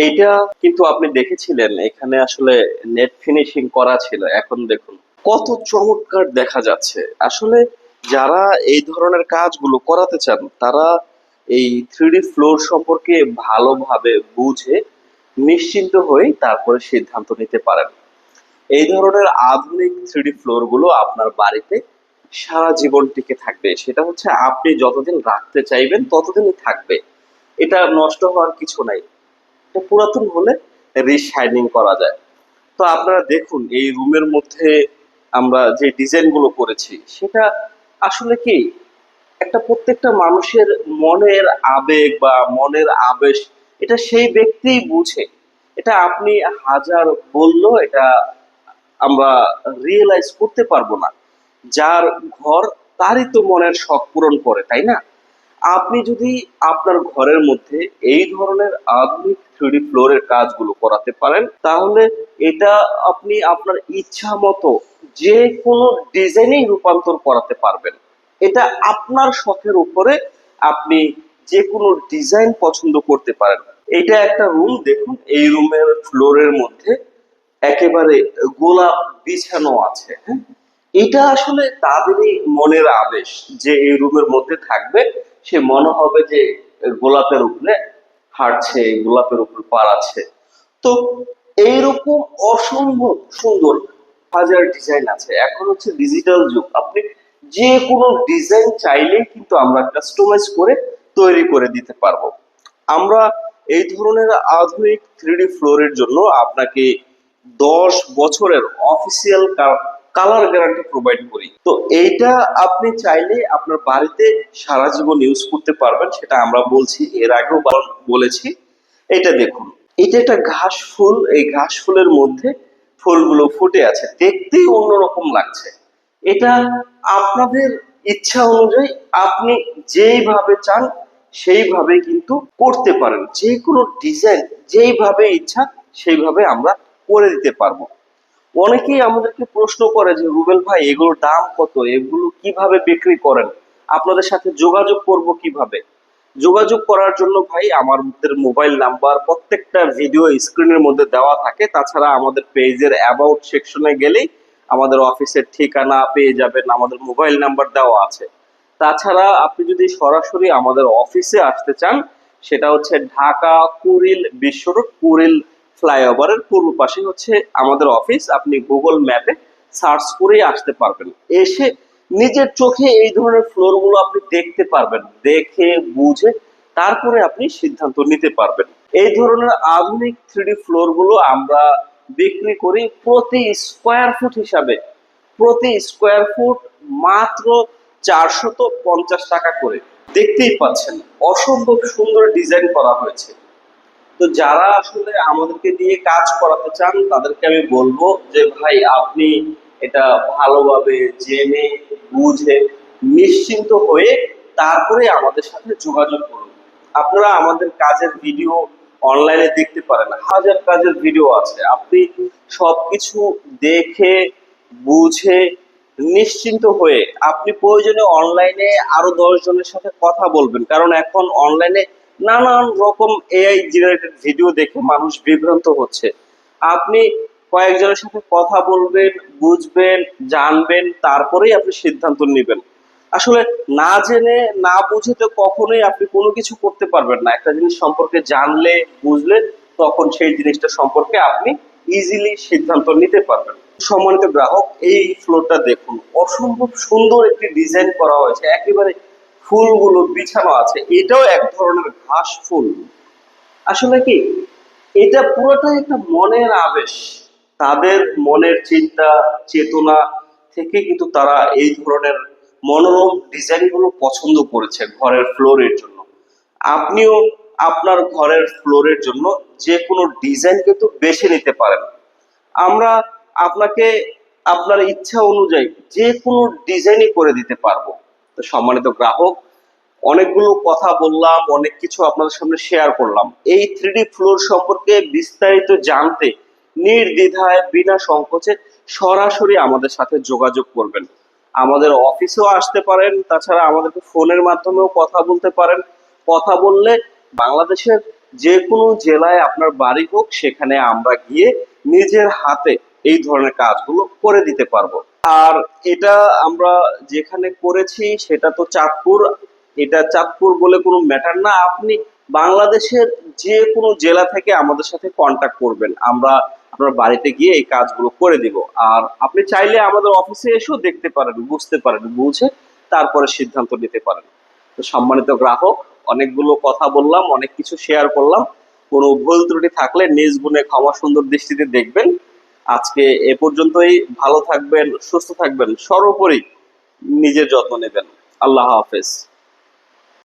এইটা কিন্তু আপনি দেখেছিলেন, এখানে আসলে নেট ফিনিশিং করা ছিল। এখন দেখুন কত চমৎকার দেখা যাচ্ছে। আসলে যারা এই ধরনের কাজগুলো করাতে চান তারা এই থ্রিডি ফ্লোর সম্পর্কে ভালোভাবে বুঝে নিশ্চিন্ত হয়ে তারপরে সিদ্ধান্ত নিতে পারেন। এই ধরনের আধুনিক থ্রিডি ফ্লোর গুলো আপনার বাড়িতে সারা জীবন টিকে থাকবে। সেটা হচ্ছে আপনি যতদিন রাখতে চাইবেন ততদিনই থাকবে। এটা নষ্ট হওয়ার কিছু নাই। এটা পুরাতন হলে রিশাইনিং করা যায়। তো আপনারা দেখুন এই রুমের মধ্যে আমরা যে ডিজাইন গুলো করেছি সেটা আসলে কি একটা প্রত্যেকটা মানুষের মনের আবেগ বা মনের আবেশ, এটা সেই ব্যক্তিই বুঝে। এটা আপনি হাজার বললেও এটা আমরা রিয়েলাইজ করতে পারবো না। যার ঘর তারই তো মনের শখ পূরণ করে, তাই না? আপনি যদি আপনার ঘরের মধ্যে এই ধরনের আধুনিক থ্রিডি ফ্লোরের কাজগুলো করাতে পারেন তাহলে এটা আপনি আপনার ইচ্ছা মতো যে কোনো ডিজাইনেই রূপান্তর করাতে পারবেন। এটা আপনার শখের উপরে আপনি যে কোনো ডিজাইন পছন্দ করতে পারেন। এটা একটা রুম, দেখুন এই রুমের ফ্লোরের মধ্যে একেবারে গোলাপ বিছানো আছে। হ্যাঁ, এটা আসলে তাদেরই মনের আবেশ যে এই রুমের মধ্যে থাকবে, সে মনে হবে যে গোলাপের উপরে হাঁটছে, গোলাপের উপর পাড়াচ্ছে। তো এইরকম অসম্ভব সুন্দর হাজার ডিজাইন আছে। এখন হচ্ছে ডিজিটাল যুগ, আপনি যে কোনো ডিজাইন চাইলেই কিন্তু আমরা কাস্টমাইজ করে তৈরি করে দিতে পারবো। আমরা এই ধরনের আধুনিক থ্রিডি ফ্লোরের জন্য আপনাকে 10 বছরের অফিসিয়াল কালার গ্যারান্টি প্রোভাইড করি। তো এইটা আপনি চাইলে আপনার বাড়িতে সারা জীবন ইউজ করতে পারবেন, সেটা আমরা বলছি, এর আগেও বলেছি। এটা দেখুন, এটা একটা ঘাস ফুল, এই ঘাস ফুলের মধ্যে ফুলগুলো ফুটে আছে, দেখতেই অন্যরকম লাগছে। এটা আপনাদের ইচ্ছা অনুযায়ী আপনি যেইভাবে চান সেইভাবে কিন্তু করতে পারেন। যে কোনো ডিজাইন যেইভাবে ইচ্ছা সেইভাবে আমরা করে দিতে পারবো। অনেকেই আমাদেরকে প্রশ্ন করে যে রুবেল ভাই এগুলোর দাম কত, এগুলো কিভাবে বিক্রি করেন, আপনাদের সাথে যোগাযোগ করব কিভাবে? যোগাযোগ করার জন্য ভাই আমাদের মোবাইল নাম্বার প্রত্যেকটা ভিডিও স্ক্রিনের মধ্যে দেওয়া থাকে। তাছাড়া আমাদের পেজের অ্যাবাউট সেকশনে গেলেই আমাদের অফিসের ঠিকানা পেয়ে যাবেন, আমাদের মোবাইল নাম্বার দেওয়া আছে। তাছাড়া আপনি যদি সরাসরি আমাদের অফিসে আসতে চান, সেটা হচ্ছে ঢাকা কুড়িল বিশ্ব রোড, কুড়িল ফ্লাইওভারের পূর্ব পাশে হচ্ছে আমাদের অফিস। আপনি গুগল ম্যাপে সার্চ করেই আসতে পারবেন। এসে নিজের চোখে এই ধরনের ফ্লোর গুলো আপনি দেখতে পারবেন, দেখে বুঝে তারপরে আপনি সিদ্ধান্ত নিতে পারবেন। এই ধরনের আধুনিক থ্রিডি ফ্লোর গুলো আমরা বিক্রি করি প্রতি স্কোয়ার ফুট হিসাবে। প্রতি স্কোয়ার ফুট মাত্র 450 টাকা করে। দেখতেই পাচ্ছেন অসম্ভব সুন্দর ডিজাইন করা হয়েছে। তো যারা আসলে আমাদেরকে দিয়ে কাজ করাতে চান তাদেরকে আমি বলবো যে ভাই আপনি এটা ভালোভাবে জেনে বুঝে নিশ্চিন্ত হয়ে তারপরে আমাদের সাথে যোগাযোগ করুন। আপনারা আমাদের কাজের ভিডিও অনলাইনে দেখতে পারেন, হাজার কাজের ভিডিও আছে। আপনি সবকিছু দেখে বুঝে নিশ্চিন্ত হয়ে আপনি প্রয়োজনে অনলাইনে আরো 10 জনের সাথে কথা বলবেন, কারণ এখন অনলাইনে নানান রকম এআই জেনারেটেড ভিডিও দেখে মানুষ বিভ্রান্ত হচ্ছে। আপনি কয়েকজনের সাথে কথা বলবেন, বুঝবেন, জানবেন, তারপরেই আপনি সিদ্ধান্ত নেবেন। আসলে না জেনে না বুঝে তো কখনোই আপনি কোনো কিছু করতে পারবেন না। একটা জিনিস সম্পর্কে জানলে বুঝলে তখন সেই জিনিসটা সম্পর্কে আপনি ইজিলি সিদ্ধান্ত নিতে পারবেন। সম্মানিত গ্রাহক, এই ফ্লোরটা দেখুন, অসম্ভব সুন্দর একটি ডিজাইন করা হয়েছে। একেবারে ফুলগুলো বিছানো আছে, এটাও এক ধরনের ঘাস ফুল। আসলে কি এটা পুরোটাই একটা মনের আবেশ। তাদের মনের চিন্তা চেতনা থেকে কিন্তু তারা এই ধরনের মনোরম ডিজাইন গুলো পছন্দ করেছে ঘরের ফ্লোরের জন্য। আপনিও আপনার ঘরের ফ্লোরের জন্য যে কোনো ডিজাইন কিন্তু বেছে নিতে পারেন। আমরা আপনাকে আপনার ইচ্ছা অনুযায়ী যে কোনো ডিজাইনই করে দিতে পারবো। তো সম্মানিত গ্রাহক, অনেকগুলো কথা বললাম, অনেক কিছু আপনাদের সামনে শেয়ার করলাম। এই থ্রিডি ফ্লোর সম্পর্কে বিস্তারিত জানতে নির্দ্বিধায় বিনা সংকোচে সরাসরি আমাদের সাথে যোগাযোগ করবেন। আমাদের অফিসেও আসতে পারেন, তাছাড়া আমাদেরকে ফোনের মাধ্যমেও কথা বলতে পারেন। কথা বললে বাংলাদেশের যে কোনো জেলায় আপনার বাড়ি হোক, সেখানে আমরা গিয়ে নিজের হাতে এই ধরনের কাজগুলো করে দিতে পারবো। আর এটা আমরা যেখানে করেছি সেটা তো চাঁদপুর। এটা চাঁদপুর বলে কোনো ম্যাটার না, আপনি বাংলাদেশের যে কোনো জেলা থেকে আমাদের সাথে কন্টাক্ট করবেন, আমরা আপনার বাড়িতে গিয়ে এই কাজগুলো করে দিব। আর আপনি চাইলে আমাদের অফিসে এসেও দেখতে পারেন, বুঝতে পারেন, বুঝে তারপরে সিদ্ধান্ত নিতে পারেন। তো সম্মানিত গ্রাহক, অনেকগুলো কথা বললাম, অনেক কিছু শেয়ার করলাম। কোনো ভুল ত্রুটি থাকলে নিজ গুণে ক্ষমা সুন্দর দৃষ্টিতে দেখবেন। আজকে এ পর্যন্তই। ভালো থাকবেন, সুস্থ থাকবেন, সর্বোপরি নিজের যত্ন নেবেন। আল্লাহ হাফেজ।